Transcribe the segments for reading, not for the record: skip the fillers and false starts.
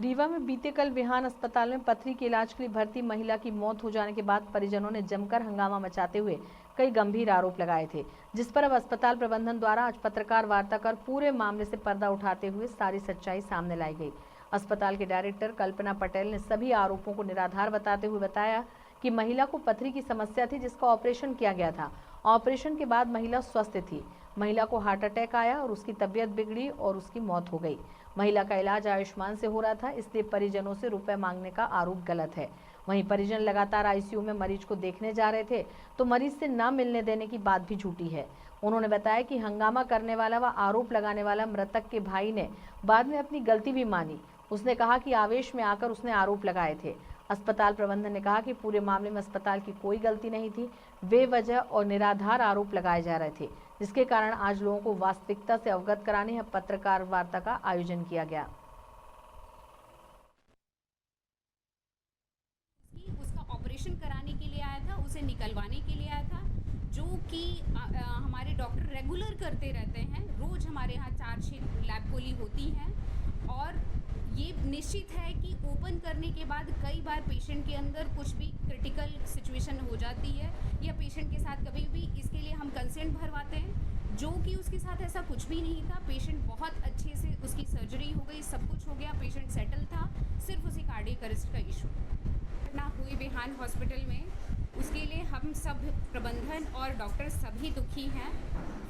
रीवा में बीते कल विहान अस्पताल में पथरी के इलाज के लिए भर्ती महिला की मौत हो जाने के बाद परिजनों ने जमकर हंगामा मचाते हुए कई गंभीर आरोप लगाए थे, जिस पर अब अस्पताल प्रबंधन द्वारा आज पत्रकार वार्ता कर पूरे मामले से पर्दा उठाते हुए सारी सच्चाई सामने लाई गई। अस्पताल के डायरेक्टर कल्पना पटेल ने सभी आरोपों को निराधार बताते हुए बताया कि महिला को पथरी की समस्या थी, जिसका ऑपरेशन किया गया था। ऑपरेशन के बाद महिला स्वस्थ थी। महिला को हार्ट अटैक आया और उसकी तबीयत बिगड़ी और उसकी मौत हो गई। महिला का इलाज आयुष्मान से हो रहा था, इसलिए परिजनों से रुपए मांगने का आरोप गलत है। वहीं परिजन लगातार आईसीयू में मरीज को देखने जा रहे थे तो मरीज से न मिलने देने की बात भी झूठी है। उन्होंने बताया कि हंगामा करने वाला व आरोप लगाने वाला मृतक के भाई ने बाद में अपनी गलती भी मानी। उसने कहा कि आवेश में आकर उसने आरोप लगाए थे। अस्पताल प्रबंधन ने कहा कि पूरे मामले में अस्पताल की कोई गलती नहीं थी, बेवजह और निराधार आरोप लगाए जा रहे थे, जिसके कारण आज लोगों को वास्तविकता से अवगत कराने हेतु पत्रकार वार्ता का आयोजन किया गया। उसका ऑपरेशन कराने के लिए आया था, उसे निकलवाने के लिए आया था, जो कि हमारे डॉक्टर रेगुलर करते रहते हैं। रोज हमारे यहाँ 4-6 लैब कोली होती हैं और ये निश्चित है कि ओपन करने के बाद कई बार पेशेंट के अंदर कुछ भी क्रिटिकल सिचुएशन हो जाती है या पेशेंट के साथ कभी भी इसके लिए हम कंसेंट भरवाते हैं, जो कि उसके साथ ऐसा कुछ भी नहीं था। पेशेंट बहुत अच्छे से, उसकी सर्जरी हो गई, सब कुछ हो गया, पेशेंट सेटल था, सिर्फ उसे कार्डियक अरेस्ट का इशू घटना हुई विहान हॉस्पिटल में। उसके लिए हम सब प्रबंधन और डॉक्टर सभी दुखी हैं,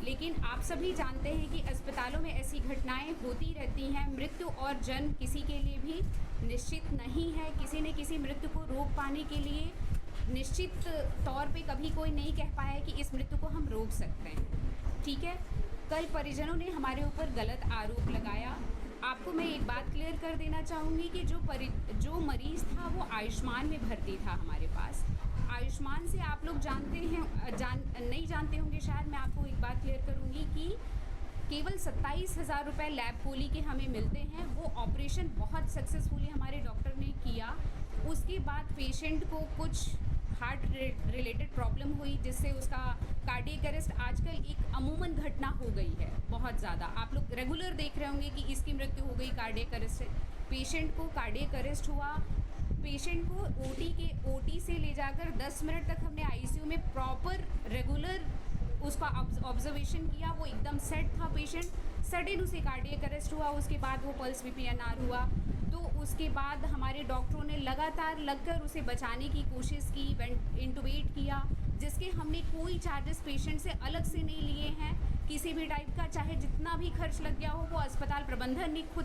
लेकिन आप सभी जानते हैं कि अस्पतालों में ऐसी घटनाएं होती रहती हैं। मृत्यु और जन्म किसी के लिए भी निश्चित नहीं है। किसी न किसी मृत्यु को रोक पाने के लिए निश्चित तौर पे कभी कोई नहीं कह पाया कि इस मृत्यु को हम रोक सकते हैं। ठीक है, कल परिजनों ने हमारे ऊपर गलत आरोप लगाया। आपको मैं एक बात क्लियर कर देना चाहूँगी कि जो मरीज़ था वो आयुष्मान में भर्ती था हमारे पास। आयुष्मान से आप लोग जानते हैं, नहीं जानते होंगे शायद। मैं आपको एक बात क्लियर करूँगी कि केवल 27,000 रुपये लैब कोली के हमें मिलते हैं। वो ऑपरेशन बहुत सक्सेसफुली हमारे डॉक्टर ने किया। उसके बाद पेशेंट को कुछ हार्ट रिलेटेड प्रॉब्लम हुई, जिससे उसका कार्डियक अरेस्ट आजकल एक अमूमन घटना हो गई है, बहुत ज़्यादा। आप लोग रेगुलर देख रहे होंगे कि इसकी मृत्यु हो गई कार्डियक अरेस्ट से। पेशेंट को कार्डियक अरेस्ट हुआ, पेशेंट को ओटी से ले जाकर 10 मिनट तक हमने आईसीयू में प्रॉपर रेगुलर उसका ऑब्जर्वेशन किया। वो एकदम सेट था पेशेंट, सडन उसे कार्डियक अरेस्ट हुआ। उसके बाद वो पल्स वीपीएनआर हुआ, तो उसके बाद हमारे डॉक्टरों ने लगातार लगकर उसे बचाने की कोशिश की, इंटुबेट किया, जिसके हमने कोई चार्जेस पेशेंट से अलग से नहीं लिए हैं किसी भी टाइप का। चाहे जितना भी खर्च लग गया हो वो अस्पताल प्रबंधन ने खुद